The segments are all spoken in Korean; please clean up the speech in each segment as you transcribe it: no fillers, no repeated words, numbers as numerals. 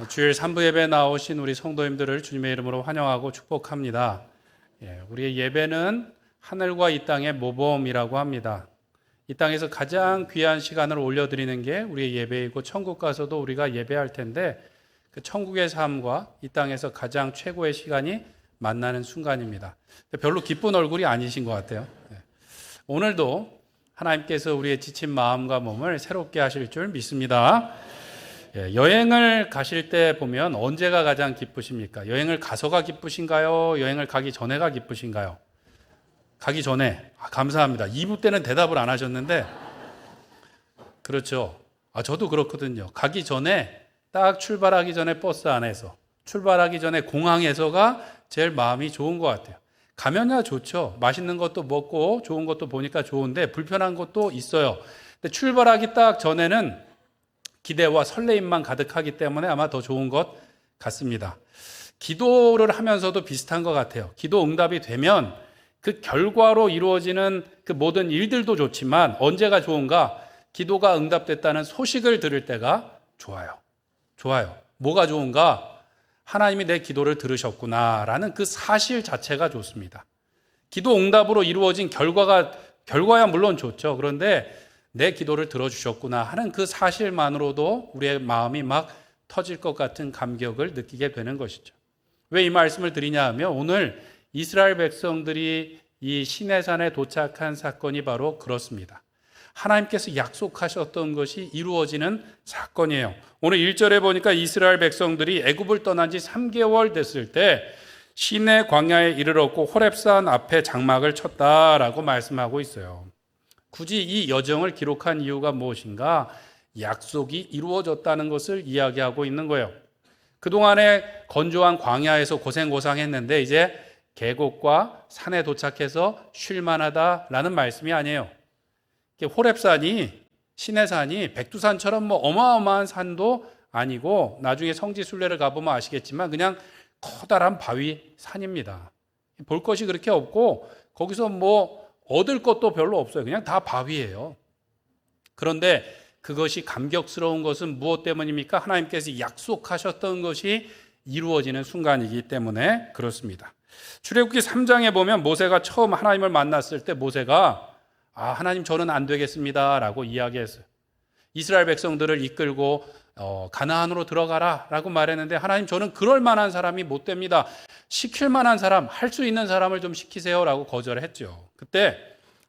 주일 3부 예배 나오신 우리 성도님들을 주님의 이름으로 환영하고 축복합니다. 우리의 예배는 하늘과 이 땅의 모범이라고 합니다. 이 땅에서 가장 귀한 시간을 올려드리는 게 우리의 예배이고 천국 가서도 우리가 예배할 텐데 그 천국의 삶과 이 땅에서 가장 최고의 시간이 만나는 순간입니다. 별로 기쁜 얼굴이 아니신 것 같아요. 오늘도 하나님께서 우리의 지친 마음과 몸을 새롭게 하실 줄 믿습니다. 여행을 가실 때 보면 언제가 가장 기쁘십니까? 여행을 가서가 기쁘신가요? 여행을 가기 전에가 기쁘신가요? 가기 전에. 감사합니다. 2부 때는 대답을 안 하셨는데 그렇죠. 저도 그렇거든요. 가기 전에 딱 출발하기 전에 버스 안에서 출발하기 전에 공항에서가 제일 마음이 좋은 것 같아요. 가면야 좋죠. 맛있는 것도 먹고 좋은 것도 보니까 좋은데 불편한 것도 있어요. 근데 출발하기 딱 전에는 기대와 설레임만 가득하기 때문에 아마 더 좋은 것 같습니다. 기도를 하면서도 비슷한 것 같아요. 기도 응답이 되면 그 결과로 이루어지는 그 모든 일들도 좋지만 언제가 좋은가? 기도가 응답됐다는 소식을 들을 때가 좋아요. 뭐가 좋은가? 하나님이 내 기도를 들으셨구나라는 그 사실 자체가 좋습니다. 기도 응답으로 이루어진 결과야 물론 좋죠. 그런데 내 기도를 들어주셨구나 하는 그 사실만으로도 우리의 마음이 막 터질 것 같은 감격을 느끼게 되는 것이죠. 왜 이 말씀을 드리냐 하면 오늘 이스라엘 백성들이 이 시내산에 도착한 사건이 바로 그렇습니다. 하나님께서 약속하셨던 것이 이루어지는 사건이에요. 오늘 1절에 보니까 이스라엘 백성들이 애굽을 떠난 지 3개월 됐을 때 시내 광야에 이르렀고 호렙산 앞에 장막을 쳤다라고 말씀하고 있어요. 굳이 이 여정을 기록한 이유가 무엇인가? 약속이 이루어졌다는 것을 이야기하고 있는 거예요. 그동안에 건조한 광야에서 고생했는데 이제 계곡과 산에 도착해서 쉴만하다라는 말씀이 아니에요. 호렙산이 시내산이 백두산처럼 어마어마한 산도 아니고 나중에 성지순례를 가보면 아시겠지만 그냥 커다란 바위 산입니다. 볼 것이 그렇게 없고 거기서 얻을 것도 별로 없어요. 그냥 다 바위예요. 그런데 그것이 감격스러운 것은 무엇 때문입니까? 하나님께서 약속하셨던 것이 이루어지는 순간이기 때문에 그렇습니다. 출애굽기 3장에 보면 모세가 처음 하나님을 만났을 때 모세가 하나님 저는 안 되겠습니다 라고 이야기했어요. 이스라엘 백성들을 이끌고 가나안으로 들어가라 라고 말했는데 하나님 저는 그럴 만한 사람이 못 됩니다. 시킬 만한 사람, 할 수 있는 사람을 좀 시키세요 라고 거절했죠. 그때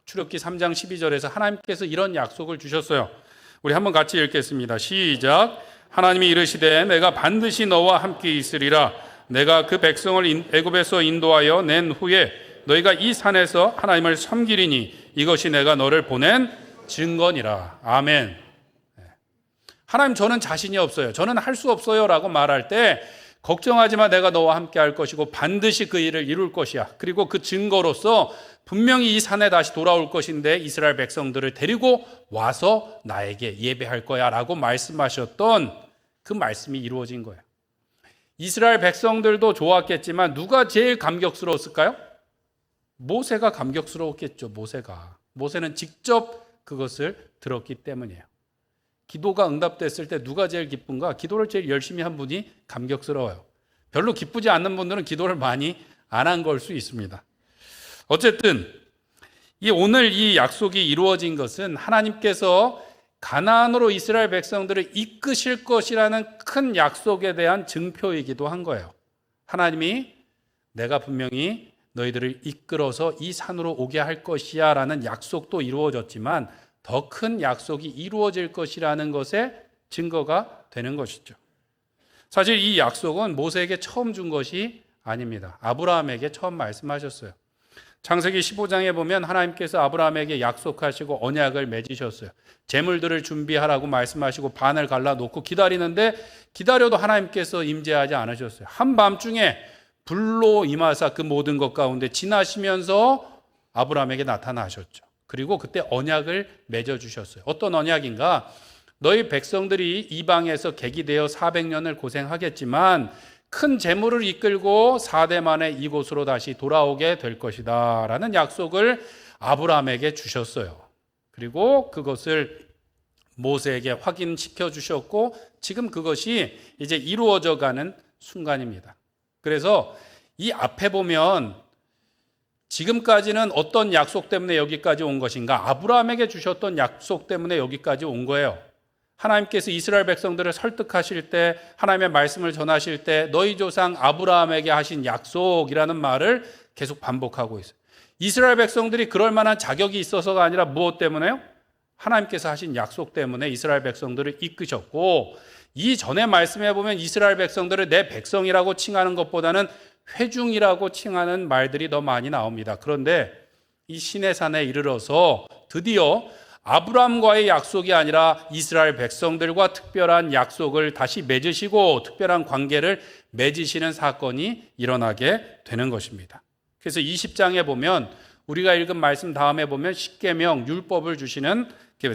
출애굽기 3장 12절에서 하나님께서 이런 약속을 주셨어요. 우리 한번 같이 읽겠습니다. 시작. 하나님이 이르시되 내가 반드시 너와 함께 있으리라. 내가 그 백성을 애굽에서 인도하여 낸 후에 너희가 이 산에서 하나님을 섬기리니 이것이 내가 너를 보낸 증거니라. 아멘. 하나님 저는 자신이 없어요. 저는 할 수 없어요 라고 말할 때 걱정하지 마 내가 너와 함께 할 것이고 반드시 그 일을 이룰 것이야. 그리고 그 증거로서 분명히 이 산에 다시 돌아올 것인데 이스라엘 백성들을 데리고 와서 나에게 예배할 거야 라고 말씀하셨던 그 말씀이 이루어진 거예요. 이스라엘 백성들도 좋았겠지만 누가 제일 감격스러웠을까요? 모세가 감격스러웠겠죠. 모세는 직접 그것을 들었기 때문이에요. 기도가 응답됐을 때 누가 제일 기쁜가? 기도를 제일 열심히 한 분이 감격스러워요. 별로 기쁘지 않는 분들은 기도를 많이 안 한 걸 수 있습니다. 어쨌든 오늘 이 약속이 이루어진 것은 하나님께서 가나안으로 이스라엘 백성들을 이끄실 것이라는 큰 약속에 대한 증표이기도 한 거예요. 하나님이 내가 분명히 너희들을 이끌어서 이 산으로 오게 할 것이야 라는 약속도 이루어졌지만 더 큰 약속이 이루어질 것이라는 것의 증거가 되는 것이죠. 사실 이 약속은 모세에게 처음 준 것이 아닙니다. 아브라함에게 처음 말씀하셨어요. 창세기 15장에 보면 하나님께서 아브라함에게 약속하시고 언약을 맺으셨어요. 재물들을 준비하라고 말씀하시고 반을 갈라놓고 기다리는데 기다려도 하나님께서 임재하지 않으셨어요. 한밤중에 불로 임하사 그 모든 것 가운데 지나시면서 아브라함에게 나타나셨죠. 그리고 그때 언약을 맺어주셨어요. 어떤 언약인가? 너희 백성들이 이방에서 객이되어 400년을 고생하겠지만 큰 재물을 이끌고 4대 만에 이곳으로 다시 돌아오게 될 것이다 라는 약속을 아브라함에게 주셨어요. 그리고 그것을 모세에게 확인시켜 주셨고 지금 그것이 이제 이루어져 가는 순간입니다. 그래서 이 앞에 보면 지금까지는 어떤 약속 때문에 여기까지 온 것인가? 아브라함에게 주셨던 약속 때문에 여기까지 온 거예요. 하나님께서 이스라엘 백성들을 설득하실 때, 하나님의 말씀을 전하실 때 너희 조상 아브라함에게 하신 약속이라는 말을 계속 반복하고 있어요. 이스라엘 백성들이 그럴 만한 자격이 있어서가 아니라 무엇 때문에요? 하나님께서 하신 약속 때문에 이스라엘 백성들을 이끄셨고, 이 전에 말씀해 보면 이스라엘 백성들을 내 백성이라고 칭하는 것보다는 회중이라고 칭하는 말들이 더 많이 나옵니다. 그런데 이 시내산에 이르러서 드디어 아브라함과의 약속이 아니라 이스라엘 백성들과 특별한 약속을 다시 맺으시고 특별한 관계를 맺으시는 사건이 일어나게 되는 것입니다. 그래서 20장에 보면 우리가 읽은 말씀 다음에 보면 십계명 율법을 주시는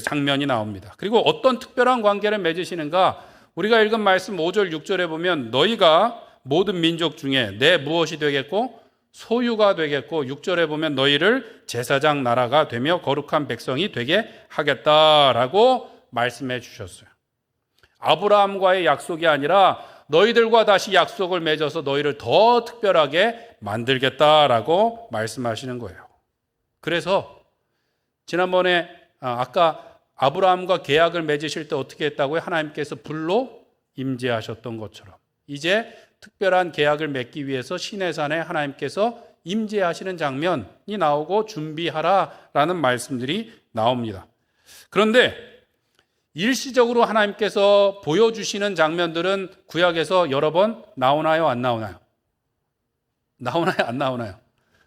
장면이 나옵니다. 그리고 어떤 특별한 관계를 맺으시는가? 우리가 읽은 말씀 5절 6절에 보면 너희가 모든 민족 중에 내 무엇이 되겠고 소유가 되겠고 6절에 보면 너희를 제사장 나라가 되며 거룩한 백성이 되게 하겠다라고 말씀해 주셨어요. 아브라함과의 약속이 아니라 너희들과 다시 약속을 맺어서 너희를 더 특별하게 만들겠다라고 말씀하시는 거예요. 그래서 지난번에 아까 아브라함과 계약을 맺으실 때 어떻게 했다고요? 하나님께서 불로 임재하셨던 것처럼 이제 특별한 계약을 맺기 위해서 시내산에 하나님께서 임재하시는 장면이 나오고 준비하라라는 말씀들이 나옵니다. 그런데 일시적으로 하나님께서 보여주시는 장면들은 구약에서 여러 번 나오나요? 안 나오나요? 나오나요? 안 나오나요?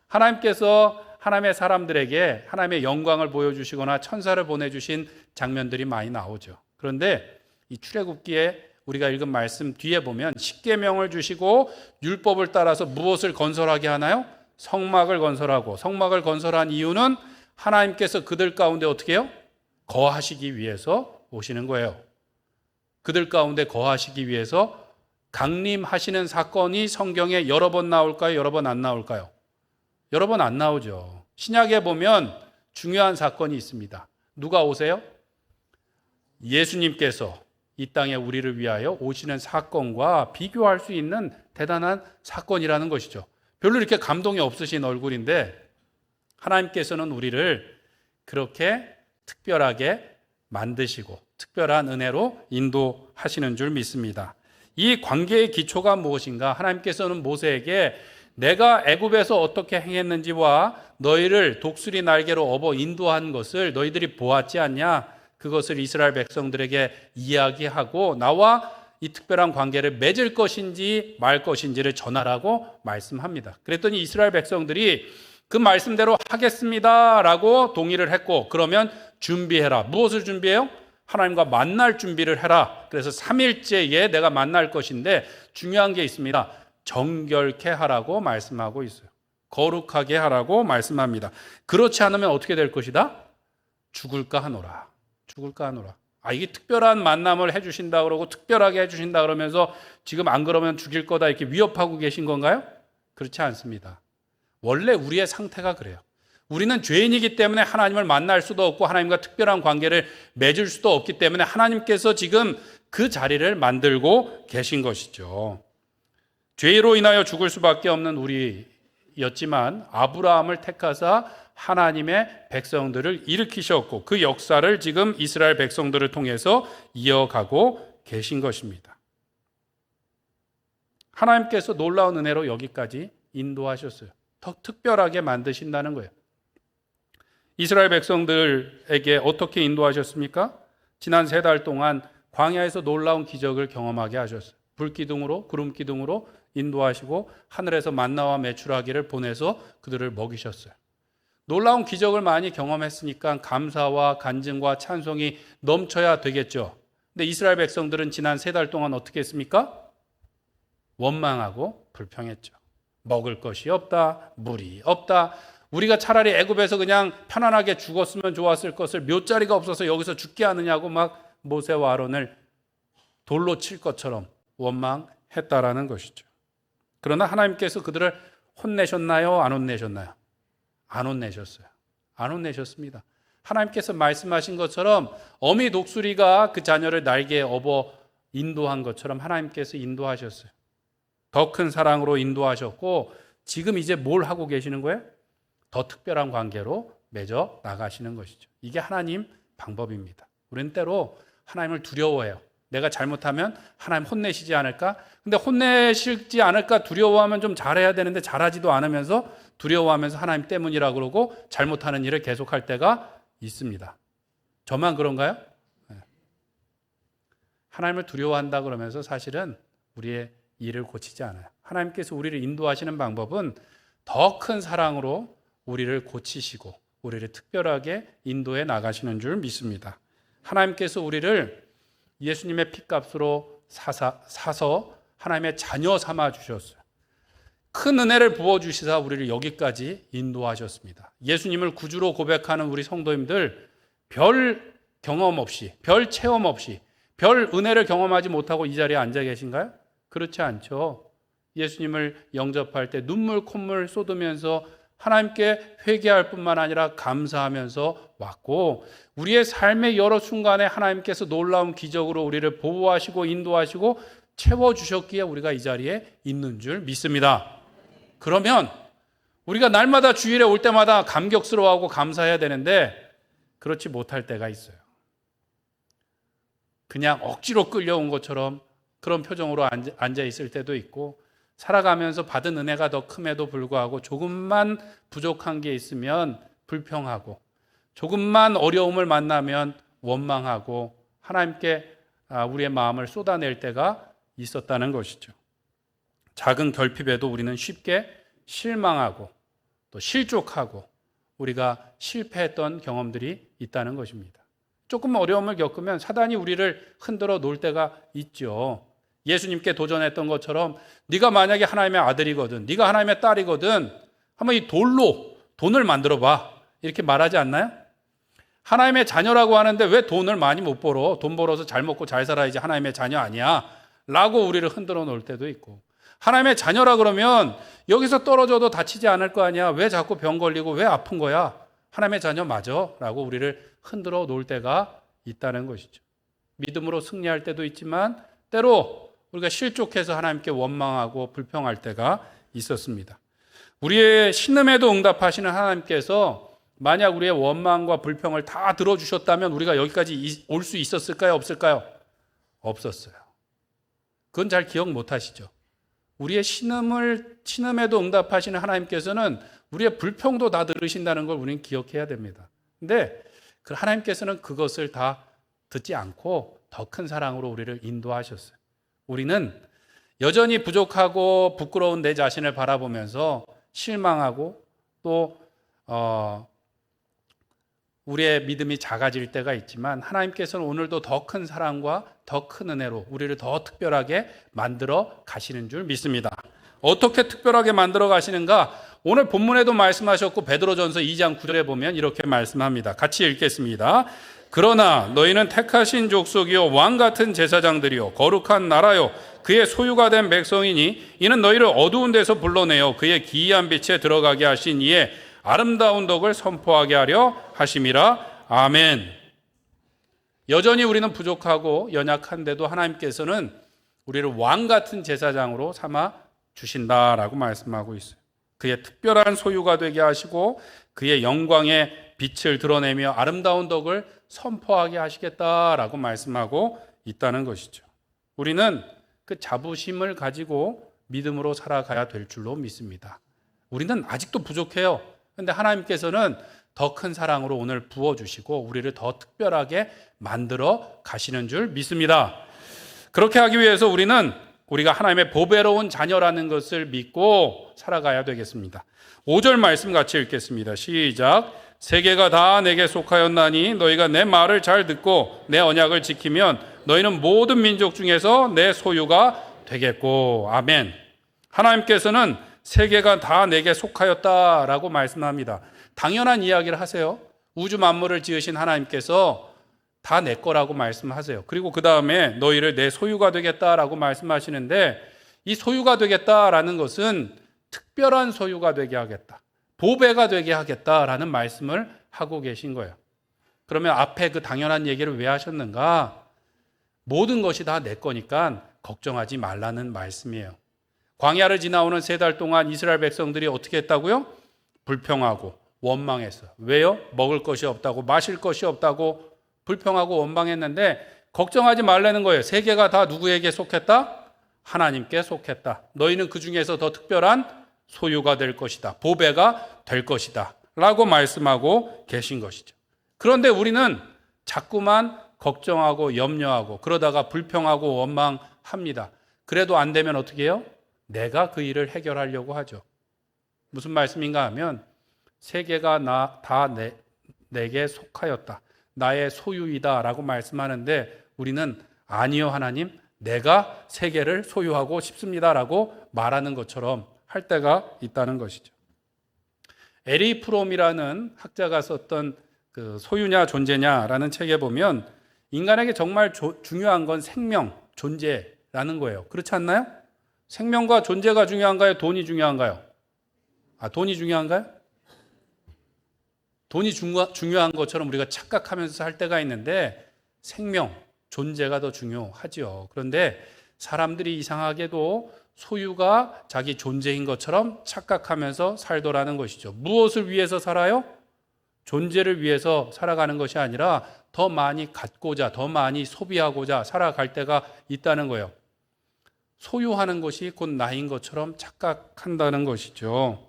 하나님께서 하나님의 사람들에게 하나님의 영광을 보여주시거나 천사를 보내주신 장면들이 많이 나오죠. 그런데 이 출애굽기에 우리가 읽은 말씀 뒤에 보면 십계명을 주시고 율법을 따라서 무엇을 건설하게 하나요? 성막을 건설하고, 성막을 건설한 이유는 하나님께서 그들 가운데 어떻게 해요? 거하시기 위해서 오시는 거예요. 그들 가운데 거하시기 위해서 강림하시는 사건이 성경에 여러 번 나올까요? 여러 번 안 나올까요? 여러 번 안 나오죠. 신약에 보면 중요한 사건이 있습니다. 누가 오세요? 예수님께서 이 땅에 우리를 위하여 오시는 사건과 비교할 수 있는 대단한 사건이라는 것이죠. 별로 이렇게 감동이 없으신 얼굴인데 하나님께서는 우리를 그렇게 특별하게 만드시고 특별한 은혜로 인도하시는 줄 믿습니다. 이 관계의 기초가 무엇인가? 하나님께서는 모세에게 내가 애굽에서 어떻게 행했는지와 너희를 독수리 날개로 업어 인도한 것을 너희들이 보았지 않냐? 그것을 이스라엘 백성들에게 이야기하고 나와 이 특별한 관계를 맺을 것인지 말 것인지를 전하라고 말씀합니다. 그랬더니 이스라엘 백성들이 그 말씀대로 하겠습니다라고 동의를 했고 그러면 준비해라. 무엇을 준비해요? 하나님과 만날 준비를 해라. 그래서 3일째에 내가 만날 것인데 중요한 게 있습니다. 정결케 하라고 말씀하고 있어요. 거룩하게 하라고 말씀합니다. 그렇지 않으면 어떻게 될 것이다? 죽을까 하노라. 죽을까 하노라. 이게 특별한 만남을 해주신다 그러고 특별하게 해주신다 그러면서 지금 안 그러면 죽일 거다 이렇게 위협하고 계신 건가요? 그렇지 않습니다. 원래 우리의 상태가 그래요. 우리는 죄인이기 때문에 하나님을 만날 수도 없고 하나님과 특별한 관계를 맺을 수도 없기 때문에 하나님께서 지금 그 자리를 만들고 계신 것이죠. 죄로 인하여 죽을 수밖에 없는 우리였지만 아브라함을 택하사 하나님의 백성들을 일으키셨고 그 역사를 지금 이스라엘 백성들을 통해서 이어가고 계신 것입니다. 하나님께서 놀라운 은혜로 여기까지 인도하셨어요. 더 특별하게 만드신다는 거예요. 이스라엘 백성들에게 어떻게 인도하셨습니까? 지난 3달 동안 광야에서 놀라운 기적을 경험하게 하셨어요. 불기둥으로 구름기둥으로 인도하시고 하늘에서 만나와 메추라기를 보내서 그들을 먹이셨어요. 놀라운 기적을 많이 경험했으니까 감사와 간증과 찬송이 넘쳐야 되겠죠. 근데 이스라엘 백성들은 지난 3달 동안 어떻게 했습니까? 원망하고 불평했죠. 먹을 것이 없다, 물이 없다. 우리가 차라리 애굽에서 그냥 편안하게 죽었으면 좋았을 것을 묘자리가 없어서 여기서 죽게 하느냐고 막 모세와 아론을 돌로 칠 것처럼 원망했다라는 것이죠. 그러나 하나님께서 그들을 혼내셨나요? 안 혼내셨나요? 안 혼내셨어요. 안 혼내셨습니다. 하나님께서 말씀하신 것처럼 어미 독수리가 그 자녀를 날개에 업어 인도한 것처럼 하나님께서 인도하셨어요. 더 큰 사랑으로 인도하셨고 지금 이제 뭘 하고 계시는 거예요? 더 특별한 관계로 맺어 나가시는 것이죠. 이게 하나님 방법입니다. 우리는 때로 하나님을 두려워해요. 내가 잘못하면 하나님 혼내시지 않을까? 근데 혼내시지 않을까 두려워하면 좀 잘해야 되는데 잘하지도 않으면서 두려워하면서 하나님 때문이라 그러고 잘못하는 일을 계속할 때가 있습니다. 저만 그런가요? 네. 하나님을 두려워한다 그러면서 사실은 우리의 일을 고치지 않아요. 하나님께서 우리를 인도하시는 방법은 더 큰 사랑으로 우리를 고치시고 우리를 특별하게 인도해 나가시는 줄 믿습니다. 하나님께서 우리를 예수님의 핏값으로 사서 하나님의 자녀 삼아 주셨어요. 큰 은혜를 부어주시사 우리를 여기까지 인도하셨습니다. 예수님을 구주로 고백하는 우리 성도님들 별 경험 없이, 별 체험 없이, 별 은혜를 경험하지 못하고 이 자리에 앉아 계신가요? 그렇지 않죠. 예수님을 영접할 때 눈물 콧물 쏟으면서 하나님께 회개할 뿐만 아니라 감사하면서 왔고 우리의 삶의 여러 순간에 하나님께서 놀라운 기적으로 우리를 보호하시고 인도하시고 채워주셨기에 우리가 이 자리에 있는 줄 믿습니다. 그러면 우리가 날마다 주일에 올 때마다 감격스러워하고 감사해야 되는데 그렇지 못할 때가 있어요. 그냥 억지로 끌려온 것처럼 그런 표정으로 앉아 있을 때도 있고 살아가면서 받은 은혜가 더 큼에도 불구하고 조금만 부족한 게 있으면 불평하고 조금만 어려움을 만나면 원망하고 하나님께 우리의 마음을 쏟아낼 때가 있었다는 것이죠. 작은 결핍에도 우리는 쉽게 실망하고 또 실족하고 우리가 실패했던 경험들이 있다는 것입니다. 조금 어려움을 겪으면 사단이 우리를 흔들어 놓을 때가 있죠. 예수님께 도전했던 것처럼 네가 만약에 하나님의 아들이거든, 네가 하나님의 딸이거든 한번 이 돌로 돈을 만들어 봐 이렇게 말하지 않나요? 하나님의 자녀라고 하는데 왜 돈을 많이 못 벌어? 돈 벌어서 잘 먹고 잘 살아야지 하나님의 자녀 아니야? 라고 우리를 흔들어 놓을 때도 있고 하나님의 자녀라 그러면 여기서 떨어져도 다치지 않을 거 아니야? 왜 자꾸 병 걸리고 왜 아픈 거야? 하나님의 자녀 맞아? 라고 우리를 흔들어 놓을 때가 있다는 것이죠. 믿음으로 승리할 때도 있지만 때로 우리가 실족해서 하나님께 원망하고 불평할 때가 있었습니다. 우리의 신음에도 응답하시는 하나님께서 만약 우리의 원망과 불평을 다 들어주셨다면 우리가 여기까지 올 수 있었을까요? 없을까요? 없었어요. 그건 잘 기억 못 하시죠? 우리의 신음에도 응답하시는 하나님께서는 우리의 불평도 다 들으신다는 걸 우리는 기억해야 됩니다. 근데 그 하나님께서는 그것을 다 듣지 않고 더 큰 사랑으로 우리를 인도하셨어요. 우리는 여전히 부족하고 부끄러운 내 자신을 바라보면서 실망하고 또 우리의 믿음이 작아질 때가 있지만 하나님께서는 오늘도 더 큰 사랑과 더 큰 은혜로 우리를 더 특별하게 만들어 가시는 줄 믿습니다. 어떻게 특별하게 만들어 가시는가? 오늘 본문에도 말씀하셨고 베드로전서 2장 9절에 보면 이렇게 말씀합니다. 같이 읽겠습니다. 그러나 너희는 택하신 족속이요 왕 같은 제사장들이요 거룩한 나라요 그의 소유가 된 백성이니 이는 너희를 어두운 데서 불러내어 그의 기이한 빛에 들어가게 하신 이의 아름다운 덕을 선포하게 하려 하심이라. 아멘. 여전히 우리는 부족하고 연약한데도 하나님께서는 우리를 왕 같은 제사장으로 삼아 주신다라고 말씀하고 있어요. 그의 특별한 소유가 되게 하시고 그의 영광의 빛을 드러내며 아름다운 덕을 선포하게 하시겠다라고 말씀하고 있다는 것이죠. 우리는 그 자부심을 가지고 믿음으로 살아가야 될 줄로 믿습니다. 우리는 아직도 부족해요. 그런데 하나님께서는 더 큰 사랑으로 오늘 부어주시고 우리를 더 특별하게 만들어 가시는 줄 믿습니다. 그렇게 하기 위해서 우리가 하나님의 보배로운 자녀라는 것을 믿고 살아가야 되겠습니다. 5절 말씀 같이 읽겠습니다. 시작. 세계가 다 내게 속하였나니 너희가 내 말을 잘 듣고 내 언약을 지키면 너희는 모든 민족 중에서 내 소유가 되겠고. 아멘. 하나님께서는 세계가 다 내게 속하였다라고 말씀합니다. 당연한 이야기를 하세요. 우주 만물을 지으신 하나님께서 다 내 거라고 말씀하세요. 그리고 그 다음에 너희를 내 소유가 되겠다라고 말씀하시는데 이 소유가 되겠다라는 것은 특별한 소유가 되게 하겠다. 보배가 되게 하겠다라는 말씀을 하고 계신 거예요. 그러면 앞에 그 당연한 얘기를 왜 하셨는가? 모든 것이 다 내 거니까 걱정하지 말라는 말씀이에요. 광야를 지나오는 3달 동안 이스라엘 백성들이 어떻게 했다고요? 불평하고 원망했어요. 왜요? 먹을 것이 없다고, 마실 것이 없다고 불평하고 원망했는데 걱정하지 말라는 거예요. 세계가 다 누구에게 속했다? 하나님께 속했다. 너희는 그 중에서 더 특별한 소유가 될 것이다. 보배가 될 것이다. 라고 말씀하고 계신 것이죠. 그런데 우리는 자꾸만 걱정하고 염려하고 그러다가 불평하고 원망합니다. 그래도 안 되면 어떻게 해요? 내가 그 일을 해결하려고 하죠. 무슨 말씀인가 하면 세계가 다 내게 속하였다. 나의 소유이다 라고 말씀하는데 우리는 아니요 하나님, 내가 세계를 소유하고 싶습니다 라고 말하는 것처럼 할 때가 있다는 것이죠. 에리 프롬이라는 학자가 썼던 그 소유냐 존재냐라는 책에 보면 인간에게 정말 중요한 건 생명, 존재라는 거예요. 그렇지 않나요? 생명과 존재가 중요한가요? 돈이 중요한가요? 돈이 중요한가요? 돈이 중요한 것처럼 우리가 착각하면서 할 때가 있는데 생명, 존재가 더 중요하죠. 그런데 사람들이 이상하게도 소유가 자기 존재인 것처럼 착각하면서 살더라는 것이죠. 무엇을 위해서 살아요? 존재를 위해서 살아가는 것이 아니라 더 많이 갖고자, 더 많이 소비하고자 살아갈 때가 있다는 거예요. 소유하는 것이 곧 나인 것처럼 착각한다는 것이죠.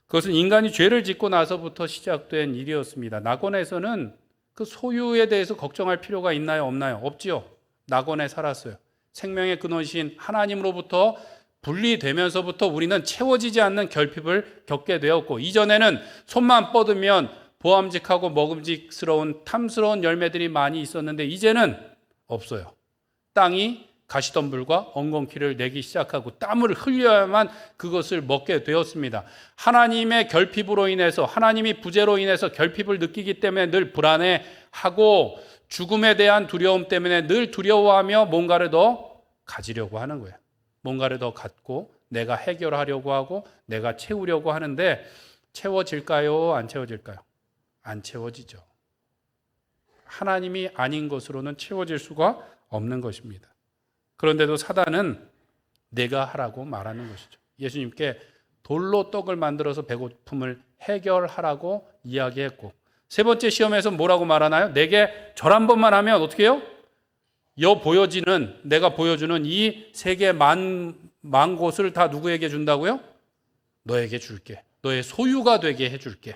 그것은 인간이 죄를 짓고 나서부터 시작된 일이었습니다. 낙원에서는 그 소유에 대해서 걱정할 필요가 있나요? 없나요? 없지요. 낙원에 살았어요. 생명의 근원이신 하나님으로부터 분리되면서부터 우리는 채워지지 않는 결핍을 겪게 되었고, 이전에는 손만 뻗으면 보암직하고 먹음직스러운 탐스러운 열매들이 많이 있었는데 이제는 없어요. 땅이 가시덤불과 엉겅퀴를 내기 시작하고 땀을 흘려야만 그것을 먹게 되었습니다. 하나님의 결핍으로 인해서, 하나님이 부재로 인해서 결핍을 느끼기 때문에 늘 불안해하고 죽음에 대한 두려움 때문에 늘 두려워하며 뭔가를 더 가지려고 하는 거예요. 뭔가를 더 갖고 내가 해결하려고 하고 내가 채우려고 하는데 채워질까요? 안 채워질까요? 안 채워지죠. 하나님이 아닌 것으로는 채워질 수가 없는 것입니다. 그런데도 사단은 내가 하라고 말하는 것이죠. 예수님께 돌로 떡을 만들어서 배고픔을 해결하라고 이야기했고, 세 번째 시험에서 뭐라고 말하나요? 내게 절 한 번만 하면 어떻게 해요? 내가 보여주는 이 세계 만 곳을 다 누구에게 준다고요? 너에게 줄게. 너의 소유가 되게 해줄게.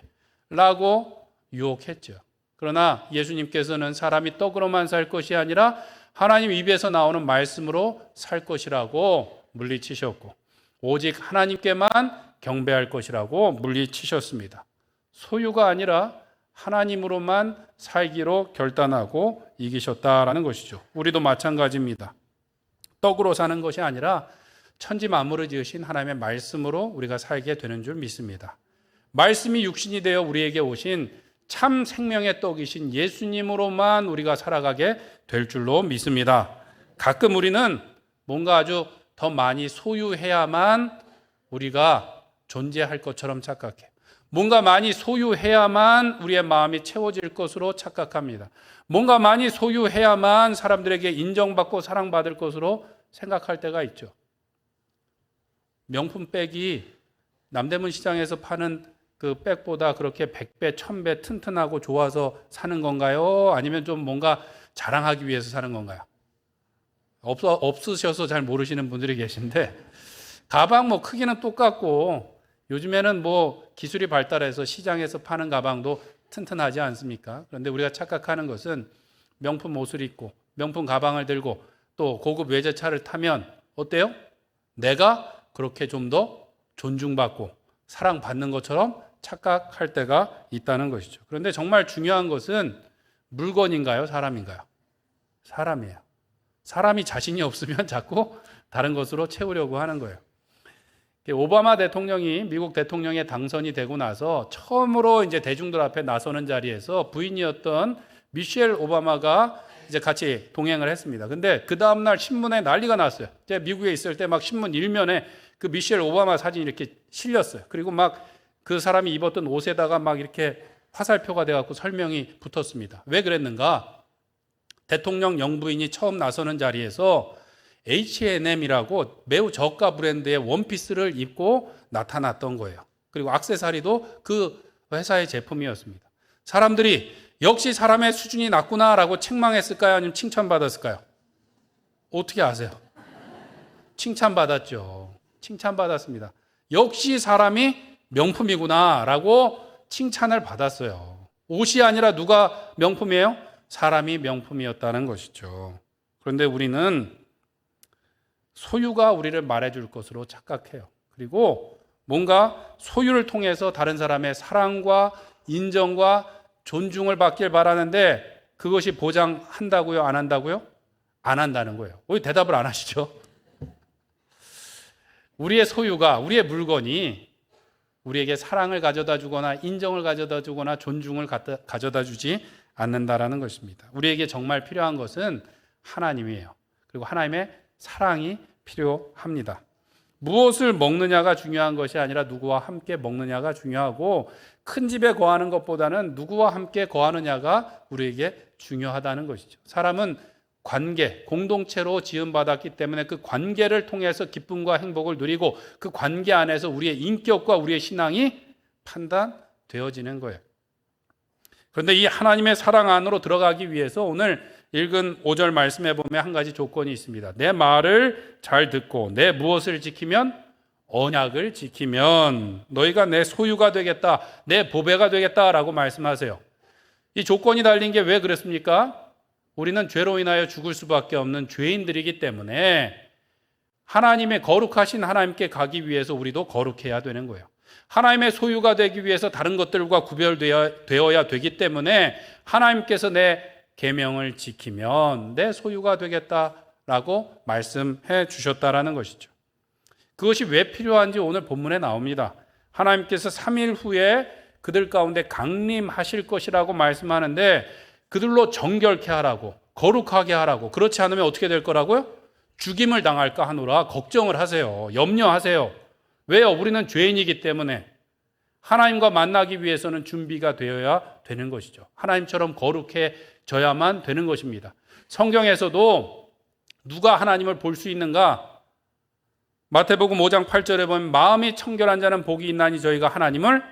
라고 유혹했죠. 그러나 예수님께서는 사람이 떡으로만 살 것이 아니라 하나님 입에서 나오는 말씀으로 살 것이라고 물리치셨고, 오직 하나님께만 경배할 것이라고 물리치셨습니다. 소유가 아니라 하나님으로만 살기로 결단하고 이기셨다라는 것이죠. 우리도 마찬가지입니다. 떡으로 사는 것이 아니라 천지 만물을 지으신 하나님의 말씀으로 우리가 살게 되는 줄 믿습니다. 말씀이 육신이 되어 우리에게 오신 참 생명의 떡이신 예수님으로만 우리가 살아가게 될 줄로 믿습니다. 가끔 우리는 뭔가 아주 더 많이 소유해야만 우리가 존재할 것처럼 착각해요. 뭔가 많이 소유해야만 우리의 마음이 채워질 것으로 착각합니다. 뭔가 많이 소유해야만 사람들에게 인정받고 사랑받을 것으로 생각할 때가 있죠. 명품 백이 남대문 시장에서 파는 그 백보다 그렇게 100배, 1000배 튼튼하고 좋아서 사는 건가요? 아니면 좀 뭔가 자랑하기 위해서 사는 건가요? 없으셔서 잘 모르시는 분들이 계신데, 가방 뭐 크기는 똑같고 요즘에는 뭐 기술이 발달해서 시장에서 파는 가방도 튼튼하지 않습니까? 그런데 우리가 착각하는 것은 명품 옷을 입고 명품 가방을 들고 또 고급 외제차를 타면 어때요? 내가 그렇게 좀 더 존중받고 사랑받는 것처럼 착각할 때가 있다는 것이죠. 그런데 정말 중요한 것은 물건인가요? 사람인가요? 사람이에요. 사람이 자신이 없으면 자꾸 다른 것으로 채우려고 하는 거예요. 오바마 대통령이 미국 대통령에 당선이 되고 나서 처음으로 이제 대중들 앞에 나서는 자리에서 부인이었던 미셸 오바마가 이제 같이 동행을 했습니다. 근데 그 다음날 신문에 난리가 났어요. 제가 미국에 있을 때 막 신문 일면에 그 미셸 오바마 사진이 이렇게 실렸어요. 그리고 막 그 사람이 입었던 옷에다가 막 이렇게 화살표가 돼갖고 설명이 붙었습니다. 왜 그랬는가? 대통령 영부인이 처음 나서는 자리에서 H&M이라고 매우 저가 브랜드의 원피스를 입고 나타났던 거예요. 그리고 액세서리도 그 회사의 제품이었습니다. 사람들이 역시 사람의 수준이 낮구나라고 책망했을까요? 아니면 칭찬받았을까요? 어떻게 아세요? 칭찬받았죠. 칭찬받았습니다. 역시 사람이 명품이구나라고 칭찬을 받았어요. 옷이 아니라 누가 명품이에요? 사람이 명품이었다는 것이죠. 그런데 우리는 소유가 우리를 말해줄 것으로 착각해요. 그리고 뭔가 소유를 통해서 다른 사람의 사랑과 인정과 존중을 받길 바라는데 그것이 보장한다고요? 안 한다고요? 안 한다는 거예요. 왜 대답을 안 하시죠? 우리의 소유가, 우리의 물건이 우리에게 사랑을 가져다 주거나 인정을 가져다 주거나 존중을 가져다 주지 않는다라는 것입니다. 우리에게 정말 필요한 것은 하나님이에요. 그리고 하나님의 사랑이 필요합니다. 무엇을 먹느냐가 중요한 것이 아니라 누구와 함께 먹느냐가 중요하고 큰 집에 거하는 것보다는 누구와 함께 거하느냐가 우리에게 중요하다는 것이죠. 사람은 관계, 공동체로 지음받았기 때문에 그 관계를 통해서 기쁨과 행복을 누리고 그 관계 안에서 우리의 인격과 우리의 신앙이 판단되어지는 거예요. 그런데 이 하나님의 사랑 안으로 들어가기 위해서 오늘 읽은 5절 말씀에 보면 한 가지 조건이 있습니다. 내 말을 잘 듣고 내 무엇을 지키면? 언약을 지키면 너희가 내 소유가 되겠다, 내 보배가 되겠다라고 말씀하세요. 이 조건이 달린 게 왜 그렇습니까? 우리는 죄로 인하여 죽을 수밖에 없는 죄인들이기 때문에 하나님의 거룩하신 하나님께 가기 위해서 우리도 거룩해야 되는 거예요. 하나님의 소유가 되기 위해서 다른 것들과 구별되어야 되기 때문에 하나님께서 내 계명을 지키면 내 소유가 되겠다라고 말씀해 주셨다라는 것이죠. 그것이 왜 필요한지 오늘 본문에 나옵니다. 하나님께서 3일 후에 그들 가운데 강림하실 것이라고 말씀하는데 그들로 정결케 하라고, 거룩하게 하라고, 그렇지 않으면 어떻게 될 거라고요? 죽임을 당할까 하노라 걱정을 하세요. 염려하세요. 왜요? 우리는 죄인이기 때문에 하나님과 만나기 위해서는 준비가 되어야 되는 것이죠. 하나님처럼 거룩해져야만 되는 것입니다. 성경에서도 누가 하나님을 볼 수 있는가? 마태복음 5장 8절에 보면 마음이 청결한 자는 복이 있나니 저희가 하나님을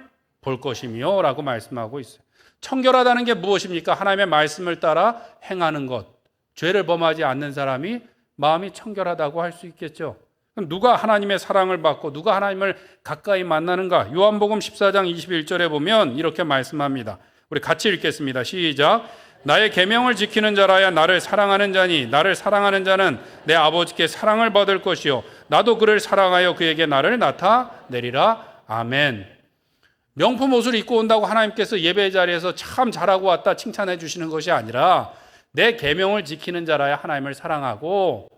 볼 것이며 라고 말씀하고 있어요. 청결하다는 게 무엇입니까? 하나님의 말씀을 따라 행하는 것. 죄를 범하지 않는 사람이 마음이 청결하다고 할 수 있겠죠. 그럼 누가 하나님의 사랑을 받고 누가 하나님을 가까이 만나는가? 요한복음 14장 21절에 보면 이렇게 말씀합니다. 우리 같이 읽겠습니다. 시작. 나의 계명을 지키는 자라야 나를 사랑하는 자니 나를 사랑하는 자는 내 아버지께 사랑을 받을 것이요 나도 그를 사랑하여 그에게 나를 나타내리라. 아멘. 명품 옷을 입고 온다고 하나님께서 예배 자리에서 참 잘하고 왔다 칭찬해 주시는 것이 아니라 내 계명을 지키는 자라야 하나님을 사랑하고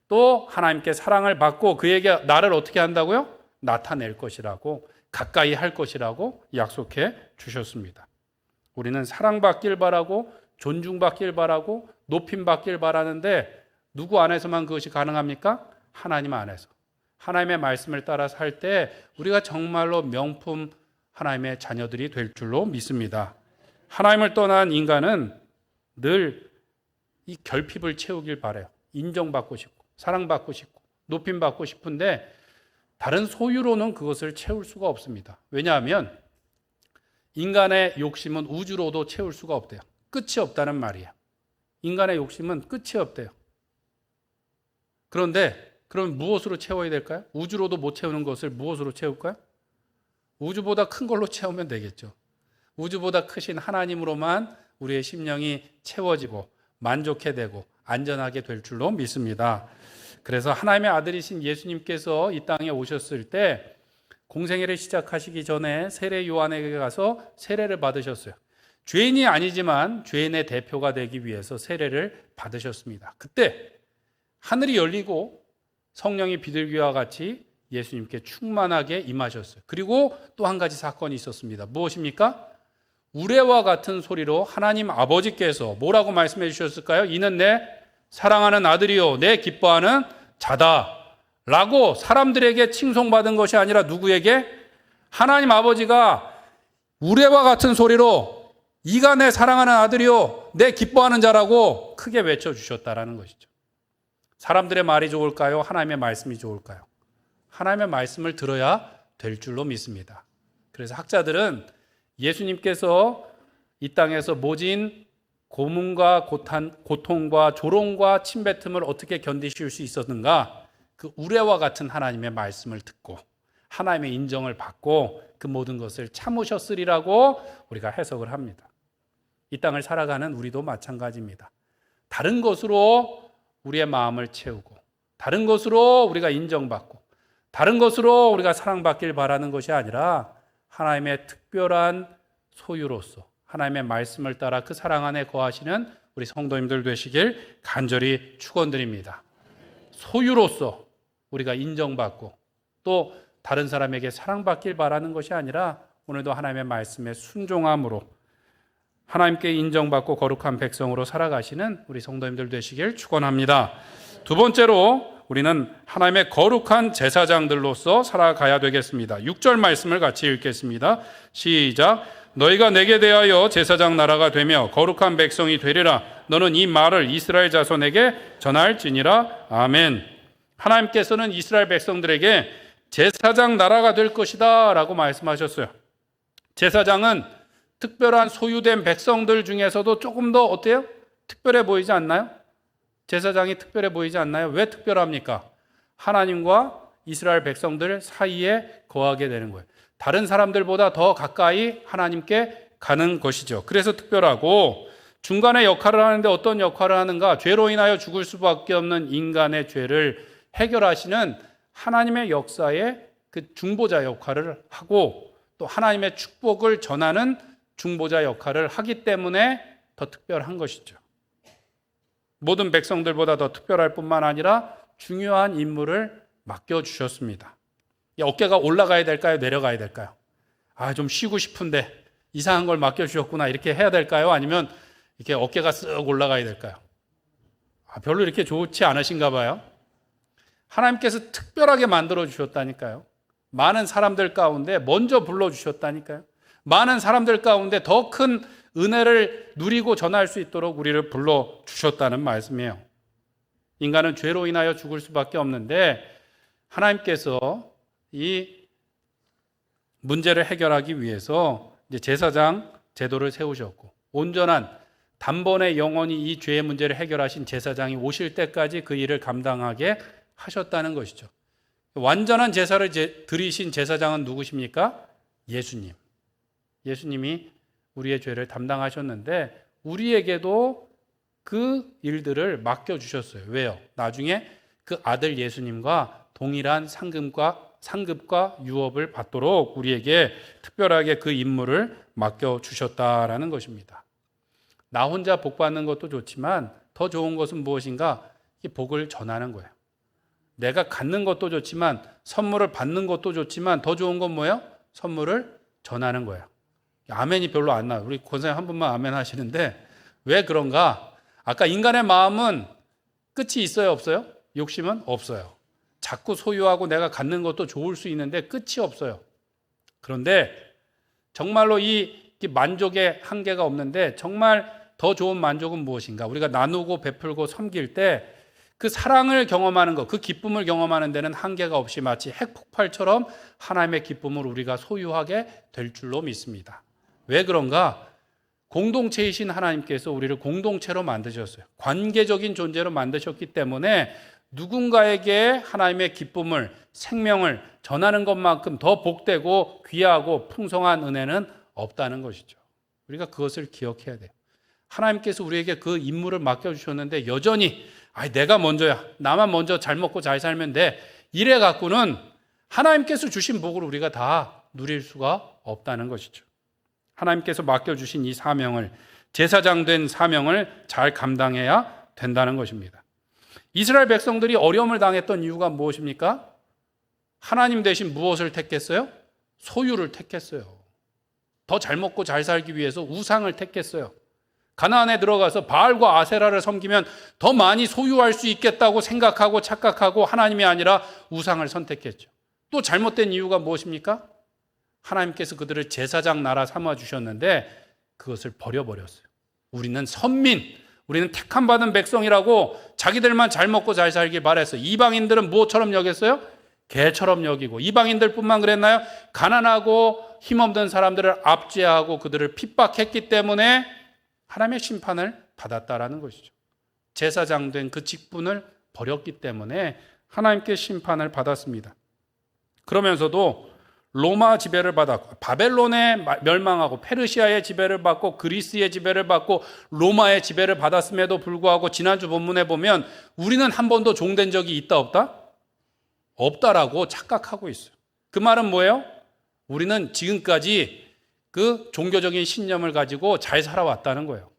또 하나님께 사랑을 받고 그에게 나를 어떻게 한다고요? 나타낼 것이라고, 가까이 할 것이라고 약속해 주셨습니다. 우리는 사랑받길 바라고 존중받길 바라고 높임받길 바라는데 누구 안에서만 그것이 가능합니까? 하나님 안에서. 하나님의 말씀을 따라 살 때 우리가 정말로 명품 하나님의 자녀들이 될 줄로 믿습니다. 하나님을 떠난 인간은 늘 이 결핍을 채우길 바라요. 인정받고 싶고 사랑받고 싶고 높임받고 싶은데 다른 소유로는 그것을 채울 수가 없습니다. 왜냐하면 인간의 욕심은 우주로도 채울 수가 없대요. 끝이 없다는 말이에요. 인간의 욕심은 끝이 없대요. 그런데 그럼 무엇으로 채워야 될까요? 우주로도 못 채우는 것을 무엇으로 채울까요? 우주보다 큰 걸로 채우면 되겠죠. 우주보다 크신 하나님으로만 우리의 심령이 채워지고 만족해 되고 안전하게 될 줄로 믿습니다. 그래서 하나님의 아들이신 예수님께서 이 땅에 오셨을 때 공생애를 시작하시기 전에 세례 요한에게 가서 세례를 받으셨어요. 죄인이 아니지만 죄인의 대표가 되기 위해서 세례를 받으셨습니다. 그때 하늘이 열리고 성령이 비둘기와 같이 예수님께 충만하게 임하셨어요. 그리고 또 한 가지 사건이 있었습니다. 무엇입니까? 우레와 같은 소리로 하나님 아버지께서 뭐라고 말씀해 주셨을까요? 이는 내 사랑하는 아들이요 내 기뻐하는 자다 라고 사람들에게 칭송받은 것이 아니라 누구에게? 하나님 아버지가 우레와 같은 소리로 이가 내 사랑하는 아들이요 내 기뻐하는 자라고 크게 외쳐주셨다라는 것이죠. 사람들의 말이 좋을까요? 하나님의 말씀이 좋을까요? 하나님의 말씀을 들어야 될 줄로 믿습니다. 그래서 학자들은 예수님께서 이 땅에서 모진 고문과 고통과 조롱과 침뱉음을 어떻게 견디실 수 있었는가? 그 우레와 같은 하나님의 말씀을 듣고 하나님의 인정을 받고 그 모든 것을 참으셨으리라고 우리가 해석을 합니다. 이 땅을 살아가는 우리도 마찬가지입니다. 다른 것으로 우리의 마음을 채우고 다른 것으로 우리가 인정받고 다른 것으로 우리가 사랑받길 바라는 것이 아니라 하나님의 특별한 소유로서 하나님의 말씀을 따라 그 사랑 안에 거하시는 우리 성도님들 되시길 간절히 축원드립니다. 소유로서 우리가 인정받고 또 다른 사람에게 사랑받길 바라는 것이 아니라 오늘도 하나님의 말씀에 순종함으로 하나님께 인정받고 거룩한 백성으로 살아가시는 우리 성도님들 되시길 축원합니다. 두 번째로 우리는 하나님의 거룩한 제사장들로서 살아가야 되겠습니다. 6절 말씀을 같이 읽겠습니다. 시작. 너희가 내게 대하여 제사장 나라가 되며 거룩한 백성이 되리라. 너는 이 말을 이스라엘 자손에게 전할지니라. 아멘. 하나님께서는 이스라엘 백성들에게 제사장 나라가 될 것이다 라고 말씀하셨어요. 제사장은 특별한 소유된 백성들 중에서도 조금 더 어때요? 특별해 보이지 않나요? 제사장이 특별해 보이지 않나요? 왜 특별합니까? 하나님과 이스라엘 백성들 사이에 거하게 되는 거예요. 다른 사람들보다 더 가까이 하나님께 가는 것이죠. 그래서 특별하고 중간에 역할을 하는데 어떤 역할을 하는가? 죄로 인하여 죽을 수밖에 없는 인간의 죄를 해결하시는 하나님의 역사에 그 중보자 역할을 하고 또 하나님의 축복을 전하는 중보자 역할을 하기 때문에 더 특별한 것이죠. 모든 백성들보다 더 특별할 뿐만 아니라 중요한 임무를 맡겨주셨습니다. 어깨가 올라가야 될까요? 내려가야 될까요? 좀 쉬고 싶은데 이상한 걸 맡겨주셨구나 이렇게 해야 될까요? 아니면 이렇게 어깨가 쓱 올라가야 될까요? 별로 이렇게 좋지 않으신가 봐요. 하나님께서 특별하게 만들어 주셨다니까요. 많은 사람들 가운데 먼저 불러주셨다니까요. 많은 사람들 가운데 더 큰 은혜를 누리고 전할 수 있도록 우리를 불러주셨다는 말씀이에요. 인간은 죄로 인하여 죽을 수밖에 없는데 하나님께서 이 문제를 해결하기 위해서 이제 제사장 제도를 세우셨고 온전한 단번에 영원히 이 죄의 문제를 해결하신 제사장이 오실 때까지 그 일을 감당하게 하셨다는 것이죠. 완전한 제사를 드리신 제사장은 누구십니까? 예수님. 예수님이 우리의 죄를 담당하셨는데 우리에게도 그 일들을 맡겨주셨어요. 왜요? 나중에 그 아들 예수님과 동일한 상급과 유업을 받도록 우리에게 특별하게 그 임무를 맡겨주셨다라는 것입니다. 나 혼자 복 받는 것도 좋지만 더 좋은 것은 무엇인가? 이 복을 전하는 거예요. 내가 갖는 것도 좋지만 선물을 받는 것도 좋지만 더 좋은 건 뭐예요? 선물을 전하는 거예요. 아멘이 별로 안 나요. 우리 권사님 한 분만 아멘 하시는데 왜 그런가? 아까 인간의 마음은 끝이 있어요, 없어요? 욕심은 없어요. 자꾸 소유하고 내가 갖는 것도 좋을 수 있는데 끝이 없어요. 그런데 정말로 이 만족의 한계가 없는데 정말 더 좋은 만족은 무엇인가? 우리가 나누고 베풀고 섬길 때 그 사랑을 경험하는 것, 그 기쁨을 경험하는 데는 한계가 없이 마치 핵폭발처럼 하나님의 기쁨을 우리가 소유하게 될 줄로 믿습니다. 왜 그런가? 공동체이신 하나님께서 우리를 공동체로 만드셨어요. 관계적인 존재로 만드셨기 때문에 누군가에게 하나님의 기쁨을, 생명을 전하는 것만큼 더 복되고 귀하고 풍성한 은혜는 없다는 것이죠. 우리가 그것을 기억해야 돼요. 하나님께서 우리에게 그 임무를 맡겨주셨는데 여전히 내가 먼저야, 나만 먼저 잘 먹고 잘 살면 돼, 이래 갖고는 하나님께서 주신 복을 우리가 다 누릴 수가 없다는 것이죠. 하나님께서 맡겨주신 이 사명을, 제사장 된 사명을 잘 감당해야 된다는 것입니다. 이스라엘 백성들이 어려움을 당했던 이유가 무엇입니까? 하나님 대신 무엇을 택했어요? 소유를 택했어요. 더 잘 먹고 잘 살기 위해서 우상을 택했어요. 가나안에 들어가서 바알과 아세라를 섬기면 더 많이 소유할 수 있겠다고 생각하고 착각하고 하나님이 아니라 우상을 선택했죠. 또 잘못된 이유가 무엇입니까? 하나님께서 그들을 제사장 나라 삼아 주셨는데 그것을 버려버렸어요. 우리는 선민, 우리는 택함 받은 백성이라고 자기들만 잘 먹고 잘 살길 바랬어요. 이방인들은 뭐처럼 여겼어요? 개처럼 여기고. 이방인들뿐만 그랬나요? 가난하고 힘없는 사람들을 압제하고 그들을 핍박했기 때문에 하나님의 심판을 받았다라는 것이죠. 제사장 된 그 직분을 버렸기 때문에 하나님께 심판을 받았습니다. 그러면서도 로마 지배를 받았고 바벨론에 멸망하고 페르시아의 지배를 받고 그리스의 지배를 받고 로마의 지배를 받았음에도 불구하고 지난주 본문에 보면 우리는 한 번도 종된 적이 있다 없다? 없다라고 착각하고 있어요. 그 말은 뭐예요? 우리는 지금까지 그 종교적인 신념을 가지고 잘 살아왔다는 거예요.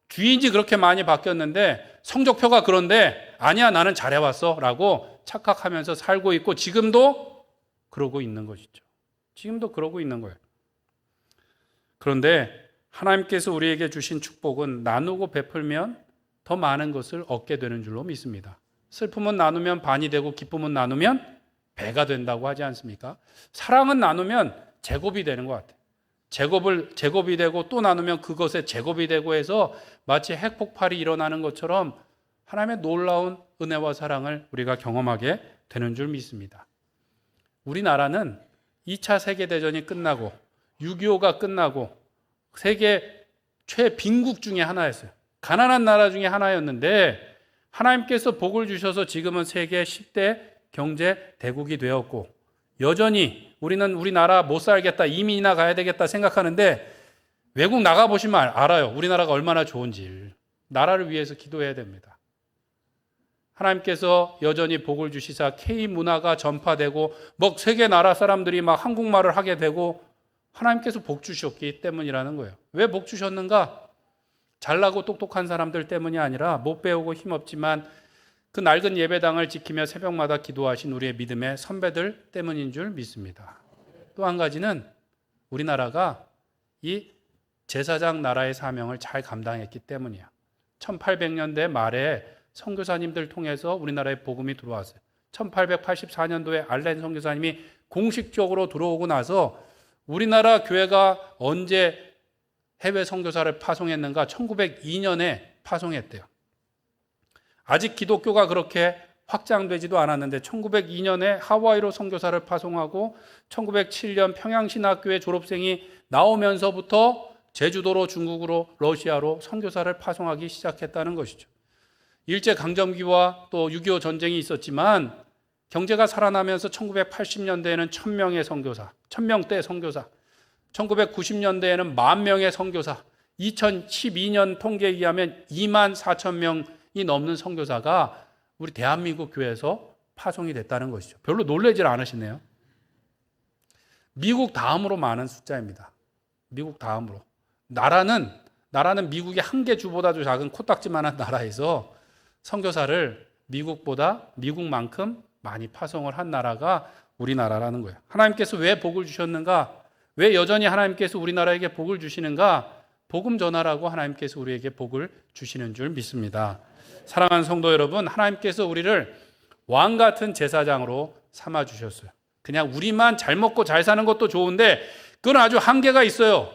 주인지 그렇게 많이 바뀌었는데 성적표가 그런데 아니야 나는 잘해왔어 라고 착각하면서 살고 있고 지금도 그러고 있는 것이죠. 지금도 그러고 있는 거예요. 그런데 하나님께서 우리에게 주신 축복은 나누고 베풀면 더 많은 것을 얻게 되는 줄로 믿습니다. 슬픔은 나누면 반이 되고 기쁨은 나누면 배가 된다고 하지 않습니까? 사랑은 나누면 제곱이 되는 것 같아요. 제곱이 되고 또 나누면 그것에 제곱이 되고 해서 마치 핵폭발이 일어나는 것처럼 하나님의 놀라운 은혜와 사랑을 우리가 경험하게 되는 줄 믿습니다. 우리나라는 2차 세계대전이 끝나고 6.25가 끝나고 세계 최빈국 중에 하나였어요. 가난한 나라 중에 하나였는데 하나님께서 복을 주셔서 지금은 세계 10대 경제 대국이 되었고 여전히 우리는 우리나라 못 살겠다, 이민이나 가야 되겠다 생각하는데 외국 나가보시면 알아요. 우리나라가 얼마나 좋은지. 나라를 위해서 기도해야 됩니다. 하나님께서 여전히 복을 주시사 K문화가 전파되고 세계 나라 사람들이 막 한국말을 하게 되고 하나님께서 복 주셨기 때문이라는 거예요. 왜 복 주셨는가? 잘나고 똑똑한 사람들 때문이 아니라 못 배우고 힘없지만 그 낡은 예배당을 지키며 새벽마다 기도하신 우리의 믿음의 선배들 때문인 줄 믿습니다. 또 한 가지는 우리나라가 이 제사장 나라의 사명을 잘 감당했기 때문이야. 1800년대 말에 선교사님들 통해서 우리나라에 복음이 들어왔어요. 1884년도에 알렌 선교사님이 공식적으로 들어오고 나서 우리나라 교회가 언제 해외 선교사를 파송했는가? 1902년에 파송했대요. 아직 기독교가 그렇게 확장되지도 않았는데 1902년에 하와이로 선교사를 파송하고 1907년 평양신학교의 졸업생이 나오면서부터 제주도로 중국으로 러시아로 선교사를 파송하기 시작했다는 것이죠. 일제강점기와 또 6.25 전쟁이 있었지만 경제가 살아나면서 1980년대에는 1000명의 선교사, 1000명대 선교사, 1990년대에는 10,000명의 선교사, 2012년 통계에 의하면 24,000명이 넘는 선교사가 우리 대한민국 교회에서 파송이 됐다는 것이죠. 별로 놀라질 않으시네요. 미국 다음으로 많은 숫자입니다. 미국 다음으로. 나라는 미국의 한 개 주보다도 작은 코딱지만한 나라에서 선교사를 미국만큼 많이 파송을 한 나라가 우리나라라는 거예요. 하나님께서 왜 복을 주셨는가? 왜 여전히 하나님께서 우리나라에게 복을 주시는가? 복음 전하라고 하나님께서 우리에게 복을 주시는 줄 믿습니다. 사랑하는 성도 여러분, 하나님께서 우리를 왕 같은 제사장으로 삼아 주셨어요. 그냥 우리만 잘 먹고 잘 사는 것도 좋은데 그건 아주 한계가 있어요.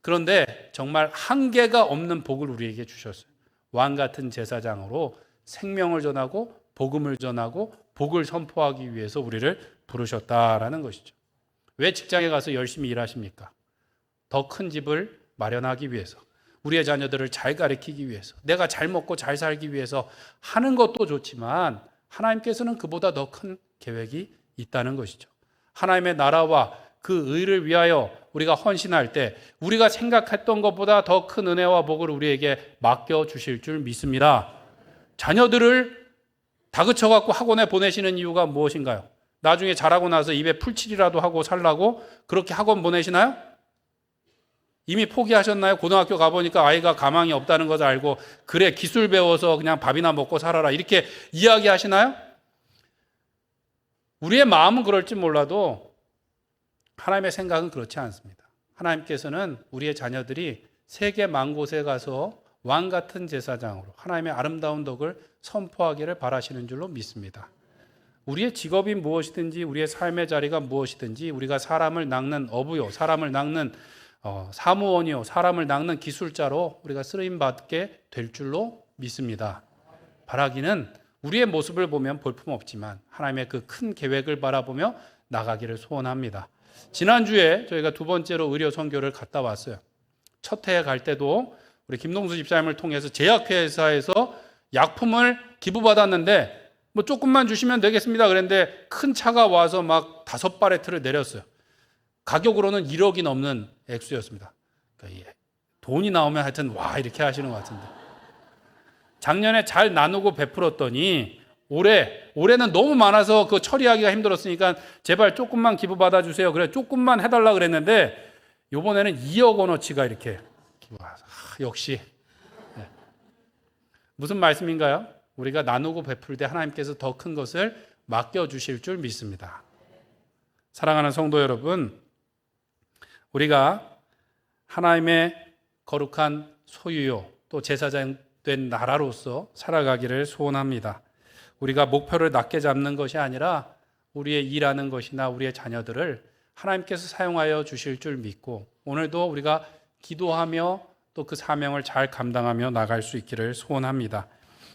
그런데 정말 한계가 없는 복을 우리에게 주셨어요. 왕 같은 제사장으로 생명을 전하고 복음을 전하고 복을 선포하기 위해서 우리를 부르셨다라는 것이죠. 왜 직장에 가서 열심히 일하십니까? 더 큰 집을 마련하기 위해서, 우리의 자녀들을 잘 가르치기 위해서, 내가 잘 먹고 잘 살기 위해서 하는 것도 좋지만 하나님께서는 그보다 더 큰 계획이 있다는 것이죠. 하나님의 나라와 그 의를 위하여 우리가 헌신할 때 우리가 생각했던 것보다 더 큰 은혜와 복을 우리에게 맡겨주실 줄 믿습니다. 자녀들을 다그쳐갖고 학원에 보내시는 이유가 무엇인가요? 나중에 자라고 나서 입에 풀칠이라도 하고 살라고 그렇게 학원 보내시나요? 이미 포기하셨나요? 고등학교 가보니까 아이가 가망이 없다는 것을 알고 그래 기술 배워서 그냥 밥이나 먹고 살아라 이렇게 이야기하시나요? 우리의 마음은 그럴지 몰라도 하나님의 생각은 그렇지 않습니다. 하나님께서는 우리의 자녀들이 세계 만곳에 가서 왕 같은 제사장으로 하나님의 아름다운 덕을 선포하기를 바라시는 줄로 믿습니다. 우리의 직업이 무엇이든지 우리의 삶의 자리가 무엇이든지 우리가 사람을 낚는 어부요, 사람을 낚는 사무원이요, 사람을 낚는 기술자로 우리가 쓰임받게 될 줄로 믿습니다. 바라기는 우리의 모습을 보면 볼품없지만 하나님의 그 큰 계획을 바라보며 나가기를 소원합니다. 지난주에 저희가 두 번째로 의료 선교를 갔다 왔어요. 첫 해에 갈 때도 우리 김동수 집사님을 통해서 제약회사에서 약품을 기부받았는데 뭐 조금만 주시면 되겠습니다 그랬는데 큰 차가 와서 막 5바레트를 내렸어요. 가격으로는 1억이 넘는 액수였습니다. 그러니까 돈이 나오면 하여튼 와 이렇게 하시는 것 같은데, 작년에 잘 나누고 베풀었더니 올해는 너무 많아서 그 처리하기가 힘들었으니까 제발 조금만 기부받아 주세요. 그래 조금만 해달라 그랬는데 이번에는 2억 원어치가 이렇게 기부받아서 역시 무슨 말씀인가요? 우리가 나누고 베풀 때 하나님께서 더 큰 것을 맡겨주실 줄 믿습니다. 사랑하는 성도 여러분, 우리가 하나님의 거룩한 소유요 또 제사장 된 나라로서 살아가기를 소원합니다. 우리가 목표를 낮게 잡는 것이 아니라 우리의 일하는 것이나 우리의 자녀들을 하나님께서 사용하여 주실 줄 믿고 오늘도 우리가 기도하며 또 그 사명을 잘 감당하며 나갈 수 있기를 소원합니다.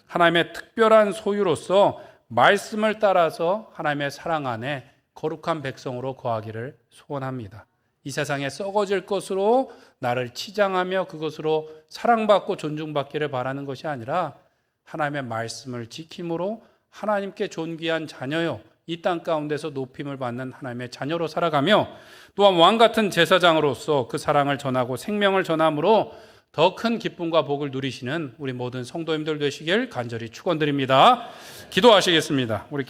하나님의 특별한 소유로서 말씀을 따라서 하나님의 사랑 안에 거룩한 백성으로 거하기를 소원합니다. 이 세상에 썩어질 것으로 나를 치장하며 그것으로 사랑받고 존중받기를 바라는 것이 아니라 하나님의 말씀을 지킴으로 하나님께 존귀한 자녀요 이 땅 가운데서 높임을 받는 하나님의 자녀로 살아가며 또한 왕같은 제사장으로서 그 사랑을 전하고 생명을 전함으로 더 큰 기쁨과 복을 누리시는 우리 모든 성도님들 되시길 간절히 축원드립니다. 기도하시겠습니다. 우리